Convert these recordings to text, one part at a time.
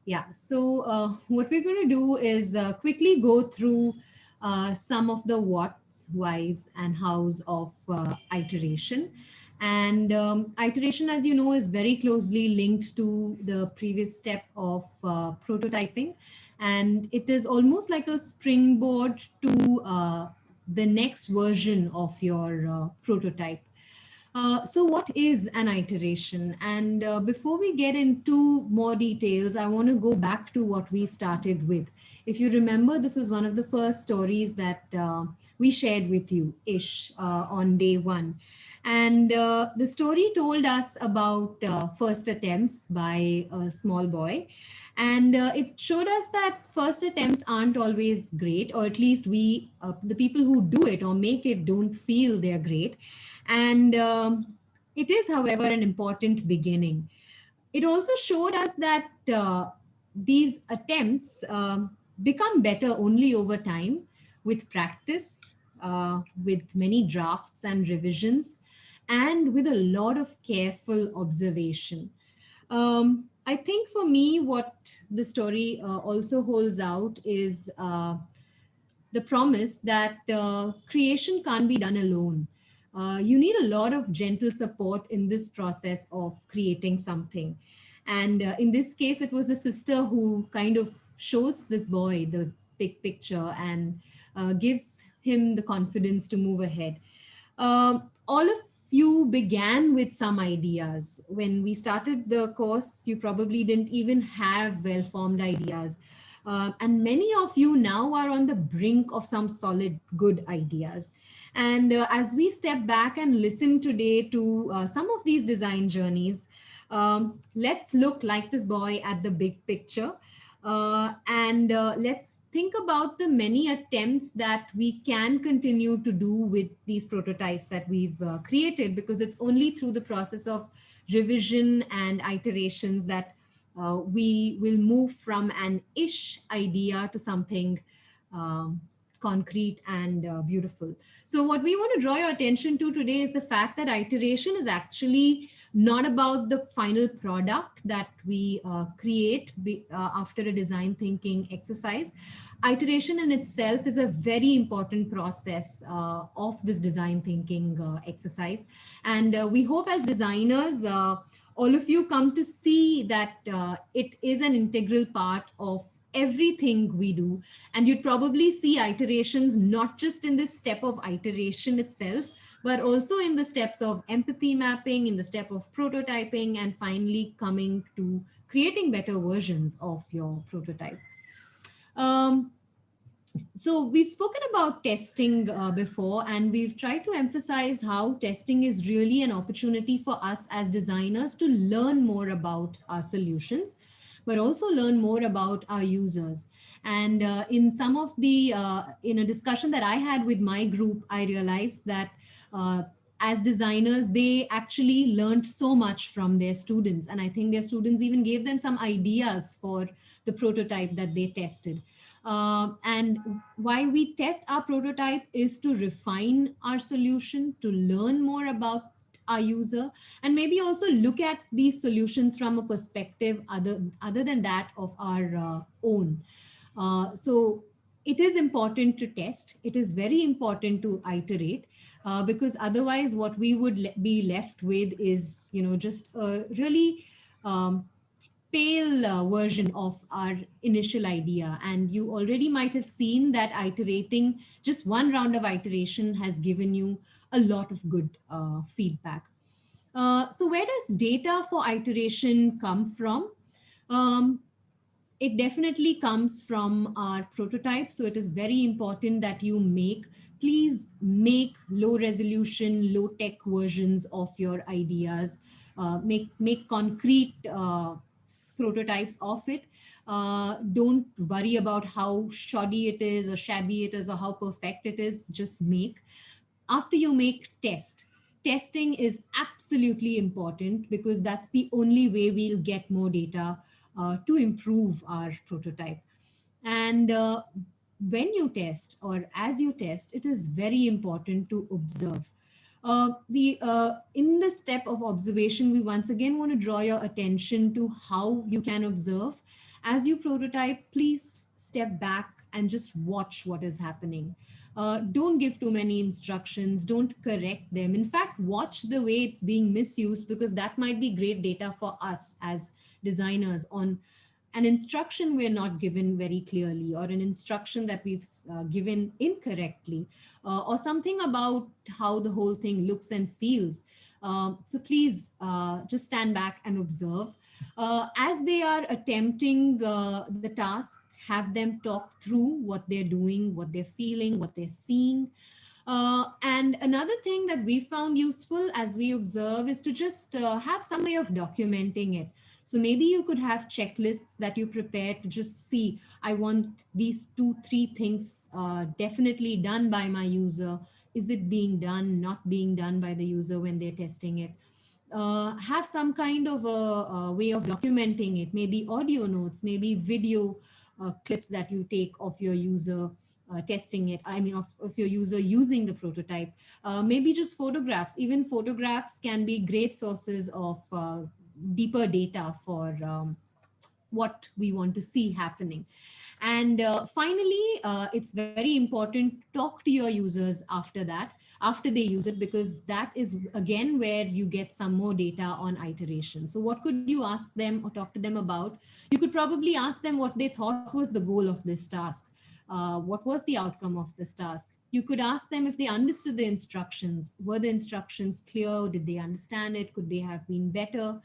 Yeah, so what we're going to do is quickly go through some of the what's, why's, and how's of iteration. And iteration, as you know, is very closely linked to the previous step of prototyping. And it is almost like a springboard to the next version of your prototype. So, what is an iteration? And before we get into more details, I want to go back to what we started with. If you remember, this was one of the first stories that we shared with you, Ish, on day one. And the story told us about first attempts by a small boy. And it showed us that first attempts aren't always great, or at least the people who do it or make it, don't feel they're great. And it is, however, an important beginning. It also showed us that these attempts become better only over time with practice, with many drafts and revisions, and with a lot of careful observation. I think for me, what the story also holds out is the promise that creation can't be done alone. You need a lot of gentle support in this process of creating something. And in this case, it was the sister who kind of shows this boy the big picture and gives him the confidence to move ahead. All of you began with some ideas. When we started the course, you probably didn't even have well formed ideas. And many of you now are on the brink of some solid, good ideas. And as we step back and listen today to some of these design journeys, let's look like this boy at the big picture. And let's think about the many attempts that we can continue to do with these prototypes that we've created, because it's only through the process of revision and iterations that we will move from an ish idea to something um, concrete and beautiful. So, what we want to draw your attention to today is the fact that iteration is actually not about the final product that we create after a design thinking exercise. Iteration in itself is a very important process of this design thinking exercise. And we hope as designers, all of you come to see that it is an integral part of everything we do. And you'd probably see iterations not just in this step of iteration itself, but also in the steps of empathy mapping, in the step of prototyping, and finally coming to creating better versions of your prototype. Um, so we've spoken about testing before, and we've tried to emphasize how testing is really an opportunity for us as designers to learn more about our solutions, but also learn more about our users. And in some of the in a discussion that I had with my group, I realized that uh, as designers, they actually learned so much from their students, and I think their students even gave them some ideas for the prototype that they tested. And why we test our prototype is to refine our solution, to learn more about our user, and maybe also look at these solutions from a perspective other than that of our own. So it is important to test. It is very important to iterate, because otherwise, what we would be left with is, just a really pale version of our initial idea. And you already might have seen that iterating, just one round of iteration has given you a lot of good feedback. So, where does data for iteration come from? Um, it definitely comes from our prototype. So, it is very important that please make low resolution, low tech versions of your ideas. Make concrete prototypes of it. Don't worry about how shoddy it is or shabby it is or how perfect it is. Just make. After you make, test. Testing is absolutely important, because that's the only way we'll get more data to improve our prototype. And when you test, or as you test, it is very important to observe. The In the step of observation, we once again want to draw your attention to how you can observe. as you prototype, please step back and just watch what is happening. Don't give too many instructions, don't correct them. In fact, watch the way it's being misused, because that might be great data for us as designers on an instruction we're not given very clearly, or an instruction that we've given incorrectly, or something about how the whole thing looks and feels. So please just stand back and observe. As they are attempting the task, have them talk through what they're doing, what they're feeling, what they're seeing. And another thing that we found useful as we observe is to just have some way of documenting it. So maybe you could have checklists that you prepare to just see, I want these two, three things definitely done by my user. Is it being done, not being done by the user when they're testing it? Have some kind of a way of documenting it, maybe audio notes, maybe video clips that you take of your user testing it, I mean of your user using the prototype. Maybe just photographs. Even photographs can be great sources of deeper data for what we want to see happening. And finally, it's very important to talk to your users after that, after they use it, because that is again where you get some more data on iteration. So what could you ask them or talk to them about? You could probably ask them what they thought was the goal of this task. What was the outcome of this task? You could ask them if they understood the instructions. Were the instructions clear? Did they understand it? Could they have been better?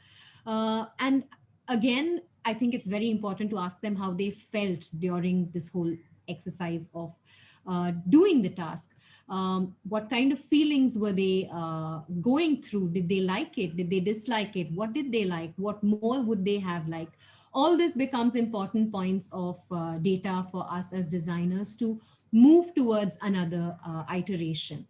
And again, I think it's very important to ask them how they felt during this whole exercise of doing the task. What kind of feelings were they going through? Did they like it? Did they dislike it? What did they like? What more would they have liked? All this becomes important points of data for us as designers to move towards another iteration.